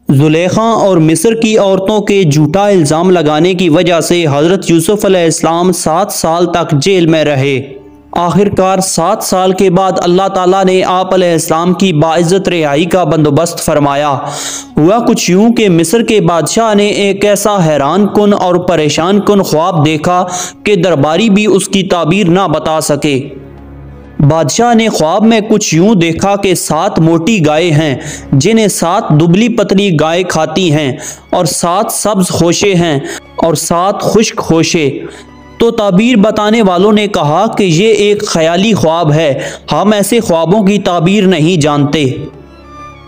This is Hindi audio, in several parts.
जुलेखा और मिस्र की औरतों के झूठा इल्ज़ाम लगाने की वजह से हज़रत यूसुफ अलैहिस्सलाम 7 साल तक जेल में रहे। आखिरकार 7 साल के बाद अल्लाह ताला ने आप अलैहिस्सलाम की बाइज़्ज़त रिहाई का बंदोबस्त फरमाया। हुआ कुछ यूँ कि मिस्र के बादशाह ने एक ऐसा हैरान कुन और परेशान कुन ख्वाब देखा कि दरबारी भी उसकी ताबीर ना बता सके। बादशाह ने ख्वाब में कुछ यूं देखा कि 7 मोटी गायें हैं जिन्हें 7 दुबली पतली गायें खाती हैं, और 7 सब्ज खोशे हैं और 7 खुश्क खोशे। तो ताबीर बताने वालों ने कहा कि ये एक ख्याली ख्वाब है, हम ऐसे ख्वाबों की ताबीर नहीं जानते।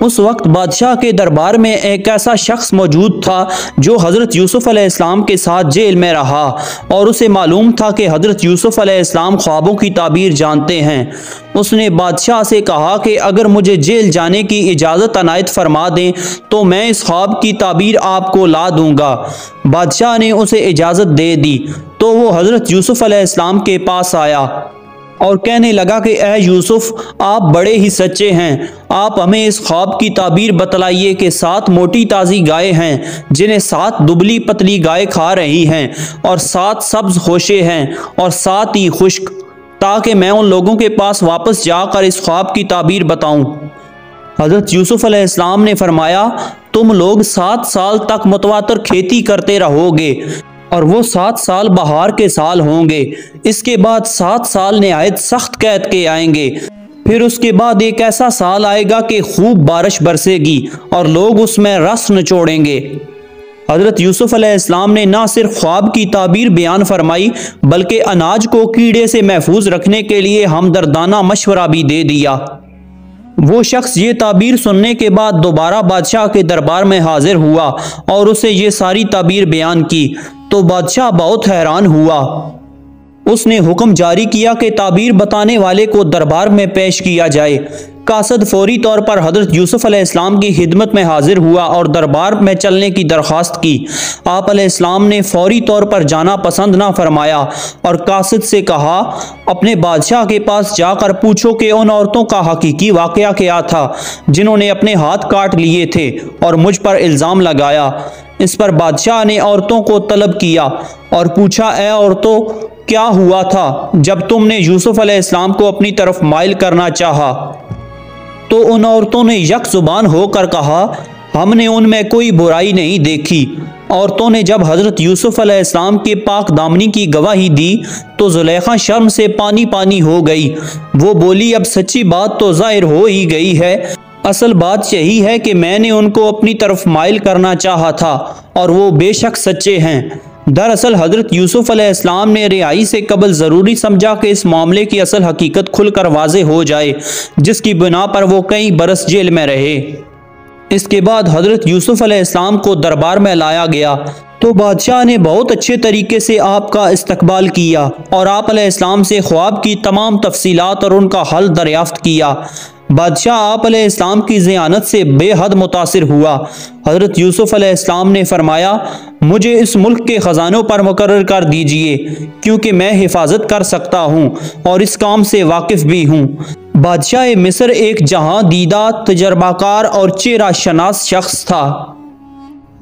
उस वक्त बादशाह के दरबार में एक ऐसा शख्स मौजूद था जो हज़रत यूसुफ अलैहिस्सलाम के साथ जेल में रहा, और उसे मालूम था कि हज़रत यूसुफ अलैहिस्सलाम ख्वाबों की ताबीर जानते हैं। उसने बादशाह से कहा कि अगर मुझे जेल जाने की इजाज़त अनायत फरमा दें तो मैं इस ख्वाब की ताबीर आपको ला दूंगा। बादशाह ने उसे इजाज़त दे दी तो वो हज़रत यूसुफ अलैहिस्सलाम के पास आया और कहने लगा कि ए यूसुफ, आप बड़े ही सच्चे हैं, आप हमें इस ख्वाब की ताबीर बतलाइए कि 7 मोटी ताज़ी गायें हैं जिन्हें 7 दुबली पतली गायें खा रही हैं, और 7 सब्ज खोशे हैं और 7 ही खुश्क, ताकि मैं उन लोगों के पास वापस जाकर इस ख्वाब की ताबीर बताऊं। हज़रत यूसुफ अलैहिस्सलाम ने फरमाया, तुम लोग 7 साल तक मुतवातर खेती करते रहोगे और वो 7 साल बहार के साल होंगे। इसके बाद 7 साल निहायत सख्त कैद के आएंगे। फिर उसके बाद एक ऐसा साल आएगा कि खूब बारिश बरसेगी और लोग उसमें रस निचोड़ेंगे। हज़रत यूसुफ अलैहिस्सलाम ने ना सिर्फ ख्वाब की ताबीर बयान फरमाई बल्कि अनाज को कीड़े से महफूज रखने के लिए हमदर्दाना मशवरा भी दे दिया। वो शख्स ये ताबीर सुनने के बाद दोबारा बादशाह के दरबार में हाजिर हुआ और उसे ये सारी ताबीर बयान की तो बादशाह बहुत हैरान हुआ। उसने हुक्म जारी किया कि ताबीर बताने वाले को दरबार में पेश किया जाए। कासद फौरी तौर पर हज़रत यूसुफ अलैहिस्सलाम की खिदमत में हाजिर हुआ और दरबार में चलने की दरख्वास्त की। आप अलैहिस्सलाम ने फौरी तौर पर जाना पसंद ना फरमाया और कासद से कहा, अपने बादशाह के पास जाकर पूछो कि उन औरतों का हकीकी वाक़या क्या था जिन्होंने अपने हाथ काट लिए थे और मुझ पर इल्ज़ाम लगाया। इस पर बादशाह ने औरतों को तलब किया और पूछा, ए औरतों, क्या हुआ था जब तुमने यूसुफ अलैहिस्सलाम को अपनी तरफ माइल करना चाहा? तो उन औरतों ने यक जुबान होकर कहा, हमने उनमें कोई बुराई नहीं देखी। औरतों ने जब हज़रत यूसुफ अलैहिस्सलाम के पाक दामनी की गवाही दी तो जुलेखा शर्म से पानी पानी हो गई। वो बोली, अब सच्ची बात तो जाहिर हो ही गई है। असल बात यही है कि मैंने उनको अपनी तरफ माइल करना चाहा था और वो बेशक सच्चे हैं। दरअसल हज़रत यूसुफ अलैहिस्सलाम ने रिहाई से कबल ज़रूरी समझा कि इस मामले की असल हकीकत खुलकर वाज़े हो जाए, जिसकी बिना पर वो कई बरस जेल में रहे। इसके बाद हज़रत यूसुफ अलैहिस्सलाम को दरबार में लाया गया तो बादशाह ने बहुत अच्छे तरीके से आपका इस्तकबाल किया और आप अलैहिस्सलाम से ख्वाब की तमाम तफसीलात और उनका हल दरियाफ्त किया। बादशाह आप अलैहिस्सलाम की ज़ियानत से बेहद मुतासिर हुआ। हज़रत यूसुफ अलैहिस्सलाम ने फरमाया, मुझे इस मुल्क के ख़जानों पर मुकर्रर कर दीजिए क्योंकि मैं हिफाजत कर सकता हूँ और इस काम से वाकिफ़ भी हूँ। बादशाह मिस्र एक जहाँ दीदा, तजर्बाकार और चेहरा शनास शख्स था।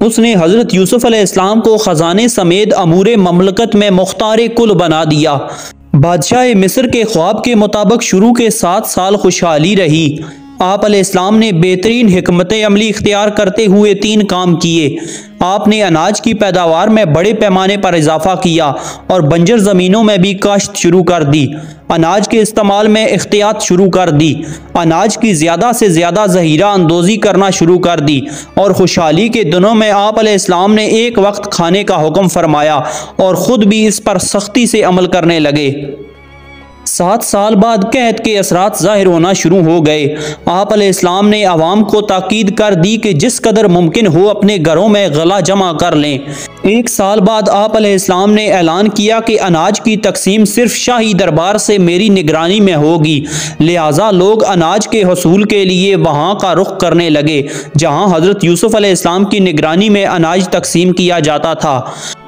उसने हज़रत यूसुफ अलैहिस्सलाम को ख़जाने समेत अमूरे ममलकत में मुख्तार कुल बना दिया। बादशाह मिस्र के ख्वाब के मुताबिक शुरू के 7 साल खुशहाली रही। आप अलैहिस्सलाम ने बेहतरीन हिकमत अमली इख्तियार करते हुए 3 काम किए। आपने अनाज की पैदावार में बड़े पैमाने पर इजाफा किया और बंजर ज़मीनों में भी काश्त शुरू कर दी। अनाज के इस्तेमाल में एहतियात शुरू कर दी। अनाज की ज़्यादा से ज़्यादा ज़हीरा अंदोज़ी करना शुरू कर दी और खुशहाली के दिनों में आप अलैहिस्सलाम ने एक वक्त खाने का हुक्म फरमाया और ख़ुद भी इस पर सख्ती से अमल करने लगे। 7 साल बाद कहत के असरात ज़ाहिर होना शुरू हो गए। आप अलैहिस्सलाम ने आवाम को ताकीद कर दी कि जिस कदर मुमकिन हो अपने घरों में गला जमा कर लें। 1 साल बाद आप अलैहिस्सलाम ने ऐलान किया कि अनाज की तकसीम सिर्फ शाही दरबार से मेरी निगरानी में होगी, लिहाजा लोग अनाज के हसूल के लिए वहाँ का रुख करने लगे जहाँ हज़रत यूसुफ अलैहिस्सलाम की निगरानी में अनाज तकसीम किया जाता था।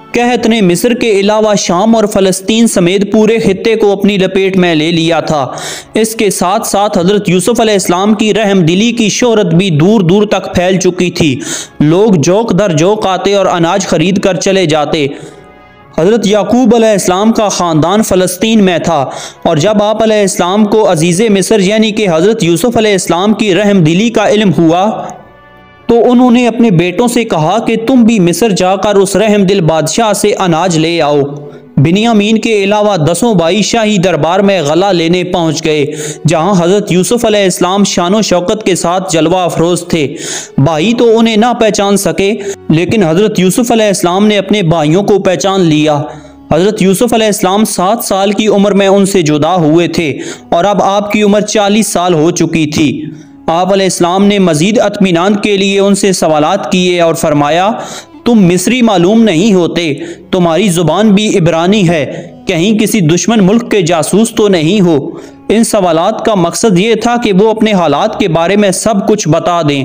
कहत ने मिस्र के अलावा शाम और फ़लस्तीन समेत पूरे खित्ते को अपनी लपेट में ले लिया था। इसके साथ साथ हज़रत यूसुफ़ अलैहिस्सलाम की रहमदिली की शोहरत भी दूर दूर तक फैल चुकी थी। लोग जोक दर जोक आते और अनाज खरीद कर चले जाते। हज़रत याकूब अलैहिस्सलाम का ख़ानदान फ़लस्तीन में था और जब आप अलैहिस्सलाम को अज़ीज़े मिस्र यानी कि हज़रत यूसुफ़ अलैहिस्सलाम की रहमदिली का इल्म हुआ तो उन्होंने अपने बेटों से कहा कि तुम भी मिस्र जाकर उस रहमदिल बादशाह से अनाज ले आओ। बिन्यामीन के अलावा 10 भाई शाही दरबार में गला लेने पहुंच गए, जहां हज़रत यूसुफ़ अलैहिस्सलाम शानो शौकत के साथ जलवा अफरोज थे। भाई तो उन्हें ना पहचान सके, लेकिन हज़रत यूसुफ़ अलैहिस्सलाम ने अपने भाइयों को पहचान लिया। हज़रत यूसुफ़ अलैहिस्सलाम 7 साल की उम्र में उनसे जुदा हुए थे और अब आपकी उम्र 40 साल हो चुकी थी। आप अलैहिस्सलाम ने मज़ीद इत्मीनान के लिए उनसे सवालात किए और फरमाया, तुम मिस्री मालूम नहीं होते, तुम्हारी ज़ुबान भी इब्रानी है, कहीं किसी दुश्मन मुल्क के जासूस तो नहीं हो। इन सवालात का मकसद ये था कि वो अपने हालात के बारे में सब कुछ बता दें।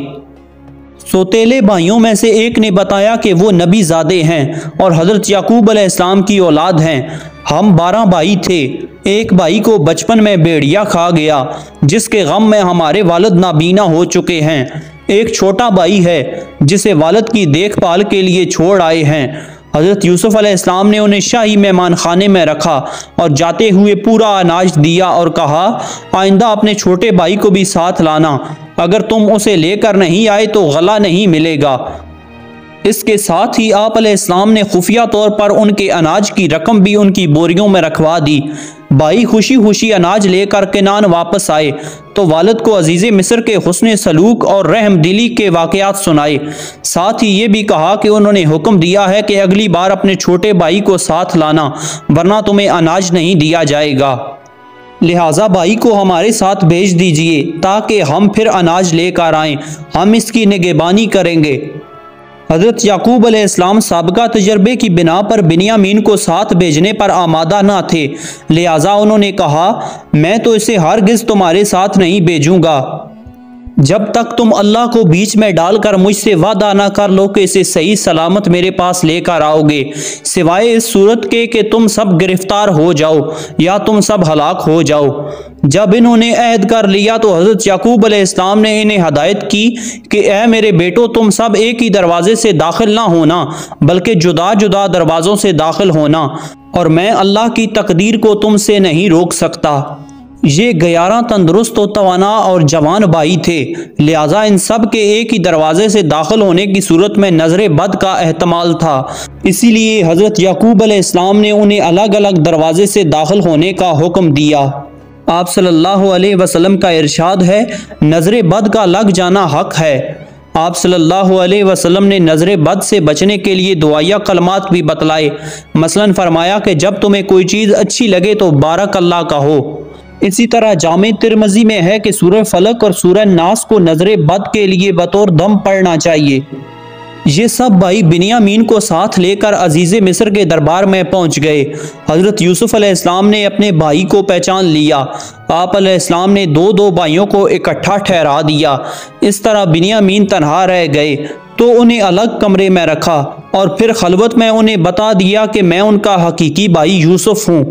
सोतेले भाइयों में से एक ने बताया कि वो नबी ज़ादे हैं और हज़रत याकूब अलैहिस्सलाम की औलाद हैं। हम 12 भाई थे। एक भाई को बचपन में भेड़िया खा गया, जिसके गम में हमारे वालिद नाबीना हो चुके हैं। एक छोटा भाई है जिसे वालिद की देखभाल के लिए छोड़ आए हैं। हज़रत यूसुफ़ अलैहिस्सलाम ने उन्हें शाही मेहमान खाने में रखा और जाते हुए पूरा अनाज दिया और कहा, आइंदा अपने छोटे भाई को भी साथ लाना, अगर तुम उसे लेकर नहीं आए तो गला नहीं मिलेगा। इसके साथ ही आप अलैहिस्सलाम ने खुफिया तौर पर उनके अनाज की रकम भी उनकी बोरियों में रखवा दी। भाई खुशी खुशी अनाज लेकर केनान वापस आए तो वालिद को अजीज़े मिस्र के हुस्न सलूक और रहमदिली के वाक़यात सुनाए। साथ ही ये भी कहा कि उन्होंने हुक्म दिया है कि अगली बार अपने छोटे भाई को साथ लाना, वरना तुम्हें अनाज नहीं दिया जाएगा। लिहाजा भाई को हमारे साथ भेज दीजिए ताकि हम फिर अनाज लेकर आएँ, हम इसकी निगहबानी करेंगे। हज़रत याकूब अलैहिस्सलाम साबिक़ा तजर्बे की बिना पर बिन्यामीन को साथ भेजने पर आमादा ना थे, लिहाजा उन्होंने कहा, मैं तो इसे हरगिज़ तुम्हारे साथ नहीं भेजूंगा जब तक तुम अल्लाह को बीच में डालकर मुझसे वादा ना कर लो कि इसे सही सलामत मेरे पास लेकर आओगे, सिवाय इस सूरत के कि तुम सब गिरफ्तार हो जाओ या तुम सब हलाक हो जाओ। जब इन्होंने अहद कर लिया तो हज़रत याकूब अलैहिस्सलाम ने इन्हें हदायत की कि ए मेरे बेटो, तुम सब एक ही दरवाजे से दाखिल ना होना, बल्कि जुदा जुदा दरवाज़ों से दाखिल होना, और मैं अल्लाह की तकदीर को तुमसे नहीं रोक सकता। ये 11 तंदुरुस्त व तवाना और जवान भाई थे, लिहाजा इन सब के एक ही दरवाजे से दाखिल होने की सूरत में नजर बद का एहतमाल था। इसीलिए हज़रत याकूब अलैहिस्सलाम ने उन्हें अलग अलग दरवाजे से दाखिल होने का हुक्म दिया। आप सल्लल्लाहु अलैहि वसल्लम का इरशाद है, नजर बद का लग जाना हक है। आप सल्लल्लाहु अलैहि वसल्लम ने नजर बद से बचने के लिए दुआया कलमात भी बतलाए। मसलन फरमाया कि जब तुम्हें कोई चीज़ अच्छी लगे तो बारक अल्लाह कहो। इसी तरह जामे तिरमिज़ी में है कि सूरह फलक और सूरह नास को नजर बद के लिए बतौर दम पढ़ना चाहिए। ये सब भाई बिन्यामीन को साथ लेकर अजीज़े मिस्र के दरबार में पहुंच गए। हज़रत यूसुफ़ अलैहिस्सलाम ने अपने भाई को पहचान लिया। आप अलैहिस्सलाम ने दो दो भाइयों को इकट्ठा ठहरा दिया। इस तरह बिन्यामीन तन्हा रह गए तो उन्हें अलग कमरे में रखा और फिर खलवत में उन्हें बता दिया कि मैं उनका हकीकी भाई यूसुफ़ हूँ।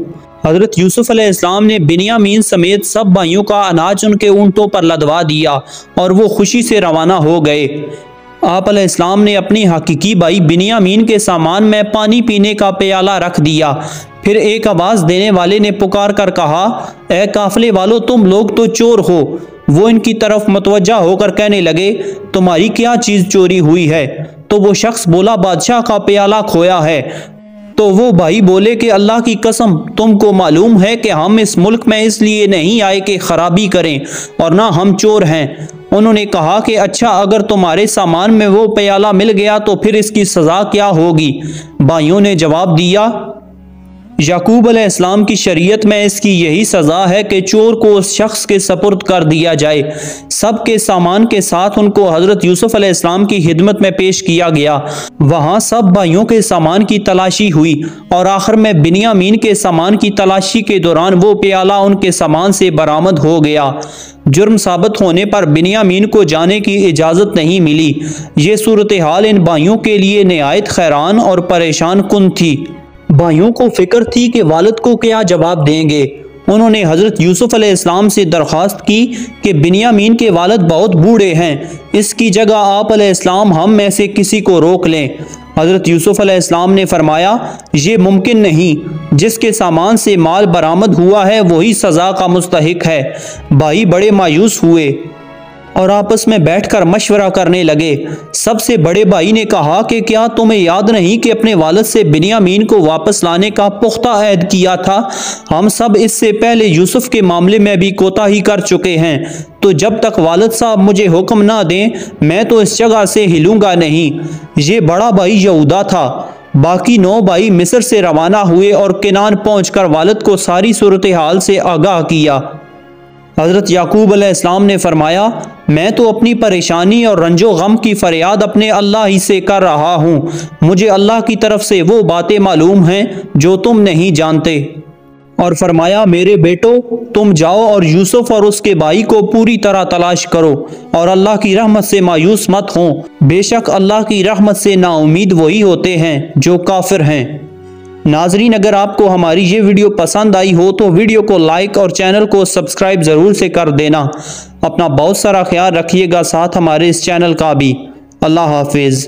हज़रत यूसुफ़ अलैहिस्सलाम ने बिन्यामीन समेत सब भाइयों का अनाज उनके ऊँटों पर लदवा दिया और वो खुशी से रवाना हो गए। आप अलैहिस्सलाम ने अपनी हकीकी भाई बिन्यामीन के सामान में पानी पीने का प्याला रख दिया। फिर एक आवाज़ देने वाले ने पुकार कर कहा, ए काफिले वालों, तुम लोग तो चोर हो। वो इनकी तरफ मुतवज्जा होकर कहने लगे, तुम्हारी क्या चीज़ चोरी हुई है? तो वो शख्स बोला, बादशाह का प्याला खोया है। तो वो भाई बोले कि अल्लाह की कसम, तुमको मालूम है कि हम इस मुल्क में इसलिए नहीं आए कि खराबी करें और ना हम चोर हैं। उन्होंने कहा कि अच्छा, अगर तुम्हारे सामान में वो प्याला मिल गया तो फिर इसकी सज़ा क्या होगी? भाइयों ने जवाब दिया, याकूब अलैहिस्सलाम की शरीयत में इसकी यही सज़ा है कि चोर को उस शख्स के सपुर्द कर दिया जाए। सब के सामान के साथ उनको हज़रत यूसुफ अलैहिस्सलाम की खिदमत में पेश किया गया। वहाँ सब भाइयों के सामान की तलाशी हुई और आखिर में बिन्यामीन के सामान की तलाशी के दौरान वो प्याला उनके सामान से बरामद हो गया। जुर्म साबित होने पर बिन्यामीन को जाने की इजाज़त नहीं मिली। ये सूरत हाल इन भाइयों के लिए निहायत हैरान और परेशान कुन थी। भाइयों को फिक्र थी कि वालिद को क्या जवाब देंगे। उन्होंने हज़रत यूसुफ अलैहिस्सलाम से दरख्वास्त की कि बिन्यामीन के वालिद बहुत बूढ़े हैं, इसकी जगह आप अलैहिस्सलाम हम में से किसी को रोक लें। हज़रत यूसुफ अलैहिस्सलाम ने फरमाया, ये मुमकिन नहीं, जिसके सामान से माल बरामद हुआ है वही सज़ा का मुस्तहिक है। भाई बड़े मायूस हुए और आपस में बैठकर मशवरा करने लगे। सबसे बड़े भाई ने कहा कि क्या तुम्हें याद नहीं कि अपने वालिद से बिन्यामीन को वापस लाने का पुख्ता अहद किया था? हम सब इससे पहले यूसुफ के मामले में भी कोताही कर चुके हैं, तो जब तक वालिद साहब मुझे हुक्म ना दें मैं तो इस जगह से हिलूंगा नहीं। ये बड़ा भाई यहूदा था। बाकी 9 भाई मिस्र से रवाना हुए और किनान पहुंचकर वालिद को सारी सूरत हाल से आगाह किया। हज़रत याकूब अलैहिस्सलाम ने फरमाया, मैं तो अपनी परेशानी और रंजो गम की फरियाद अपने अल्लाह ही से कर रहा हूँ। मुझे अल्लाह की तरफ से वो बातें मालूम हैं जो तुम नहीं जानते। और फरमाया, मेरे बेटो तुम जाओ और यूसुफ और उसके भाई को पूरी तरह तलाश करो और अल्लाह की रहमत से मायूस मत हो। बेशक अल्लाह की रहमत से नाउमीद वही होते हैं जो काफिर हैं। नाजरीन, अगर आपको हमारी ये वीडियो पसंद आई हो तो वीडियो को लाइक और चैनल को सब्सक्राइब ज़रूर से कर देना। अपना बहुत सारा ख्याल रखिएगा, साथ हमारे इस चैनल का भी। अल्लाह हाफिज़।